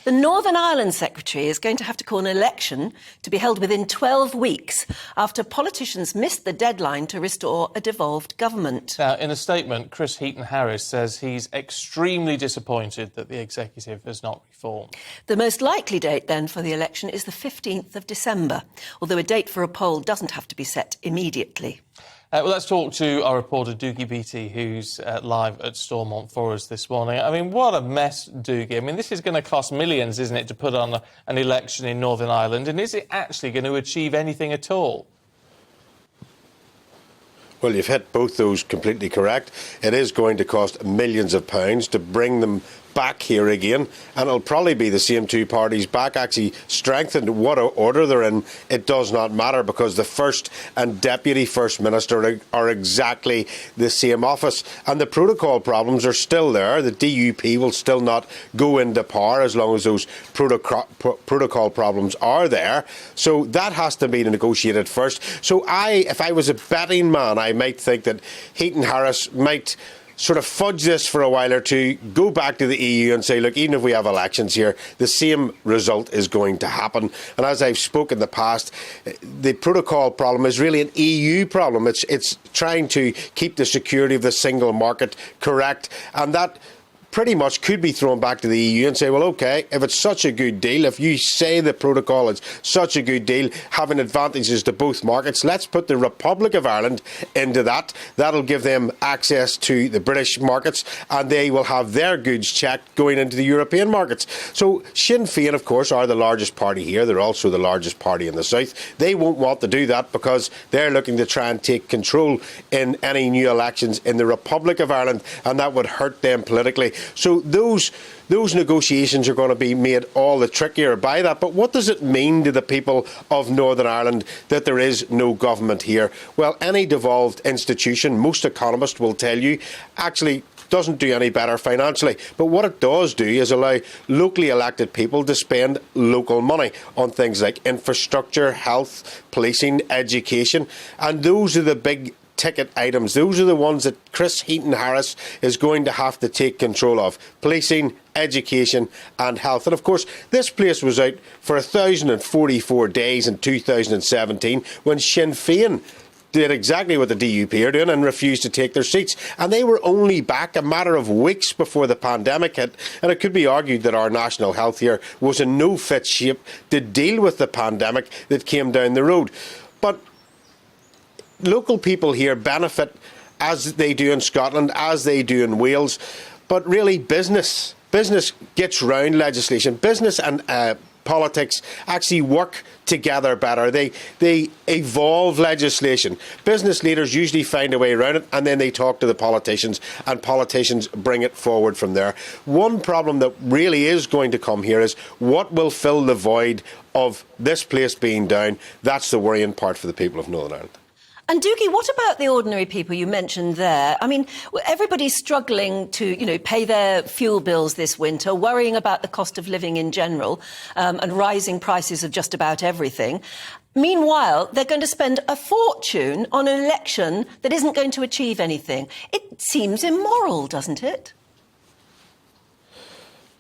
The Northern Ireland Secretary is going to have to call an election to be held within 12 weeks after politicians missed the deadline to restore a devolved government. Now, in a statement, Chris Heaton-Harris says he's extremely disappointed that the executive has not reformed. The most likely date, then, for the election is the 15th of December, although a date for a poll doesn't have to be set immediately. Well, let's talk to our reporter, Dougie Beattie, who's live at Stormont for us this morning. I mean, what a mess, Dougie. I mean, this is going to cost millions, isn't it, to put on an election in Northern Ireland? And is it actually going to achieve anything at all? Well, you've hit both those completely correct. It is going to cost millions of pounds to bring them back here again, and it'll probably be the same two parties back, actually strengthened. What order they're in, it does not matter, because the First and Deputy First Minister are exactly the same office, and the protocol problems are still there. The DUP will still not go into power as long as those protocol problems are there, so that has to be negotiated first. So if I was a betting man, I might think that Heaton-Harris might sort of fudge this for a while or two, go back to the EU and say, look, even if we have elections here, the same result is going to happen. And as I've spoken in the past, the protocol problem is really an EU problem. It's trying to keep the security of the single market correct, and that pretty much could be thrown back to the EU and say, well, OK, if it's such a good deal, if you say the protocol is such a good deal, having advantages to both markets, let's put the Republic of Ireland into that. That'll give them access to the British markets, and they will have their goods checked going into the European markets. So Sinn Féin, of course, are the largest party here. They're also the largest party in the south. They won't want to do that because they're looking to try and take control in any new elections in the Republic of Ireland, and that would hurt them politically. So those negotiations are going to be made all the trickier by that. But what does it mean to the people of Northern Ireland that there is no government here? Well, any devolved institution, most economists will tell you, actually doesn't do any better financially. But what it does do is allow locally elected people to spend local money on things like infrastructure, health, policing, education. And those are the big ticket items. Those are the ones that Chris Heaton-Harris is going to have to take control of. Policing, education and health. And of course, this place was out for 1,044 days in 2017 when Sinn Féin did exactly what the DUP are doing and refused to take their seats. And they were only back a matter of weeks before the pandemic hit. And it could be argued that our national health here was in no fit shape to deal with the pandemic that came down the road. But local people here benefit as they do in Scotland, as they do in Wales. But really, business gets round legislation. Business and politics actually work together better. They evolve legislation. Business leaders usually find a way around it, and then they talk to the politicians, and politicians bring it forward from there. One problem that really is going to come here is what will fill the void of this place being down. That's the worrying part for the people of Northern Ireland. And Dougie, what about the ordinary people you mentioned there? I mean, everybody's struggling to, pay their fuel bills this winter, worrying about the cost of living in general, and rising prices of just about everything. Meanwhile, they're going to spend a fortune on an election that isn't going to achieve anything. It seems immoral, doesn't it?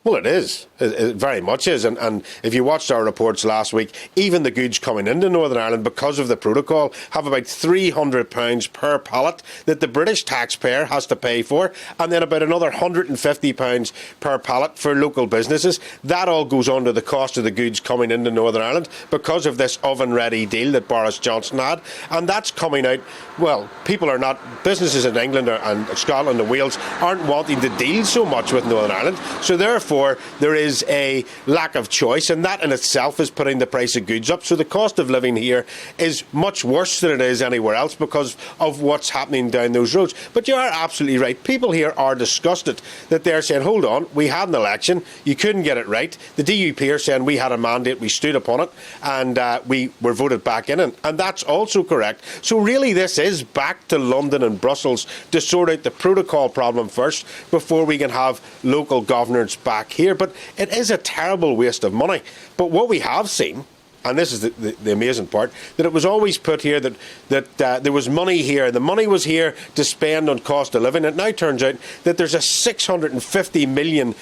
Well, it is. It very much is. And if you watched our reports last week, even the goods coming into Northern Ireland, because of the protocol, have about £300 per pallet that the British taxpayer has to pay for, and then about another £150 per pallet for local businesses. That all goes on to the cost of the goods coming into Northern Ireland because of this oven-ready deal that Boris Johnson had. And that's coming out, well, businesses in England and Scotland and Wales aren't wanting to deal so much with Northern Ireland. So therefore, there is a lack of choice, and that in itself is putting the price of goods up. So the cost of living here is much worse than it is anywhere else because of what's happening down those roads. But you are absolutely right. People here are disgusted that they're saying, hold on, we had an election, you couldn't get it right. The DUP are saying we had a mandate, we stood upon it, and we were voted back in. And that's also correct. So really this is back to London and Brussels to sort out the protocol problem first before we can have local governance back here. But it is a terrible waste of money. But what we have seen, and this is the amazing part, that it was always put here that there was money here. The money was here to spend on cost of living. It now turns out that there's a £650 million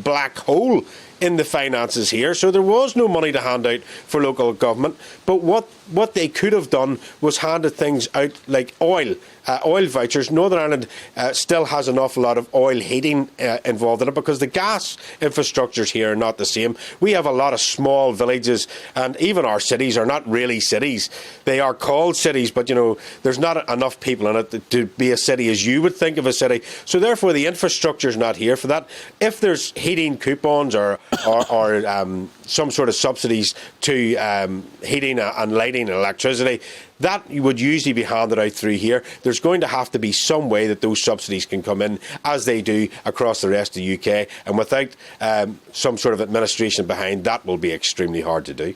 black hole in the finances here, so there was no money to hand out for local government. But what they could have done was handed things out like oil vouchers. Northern Ireland still has an awful lot of oil heating involved in it because the gas infrastructures here are not the same. We have a lot of small villages, and even our cities are not really cities. They are called cities, but there's not enough people in it to be a city as you would think of a city. So therefore the infrastructure is not here for that. If there's heating coupons or some sort of subsidies to heating and lighting and electricity, that would usually be handed out through here. There's going to have to be some way that those subsidies can come in, as they do across the rest of the UK, and without some sort of administration behind, that will be extremely hard to do.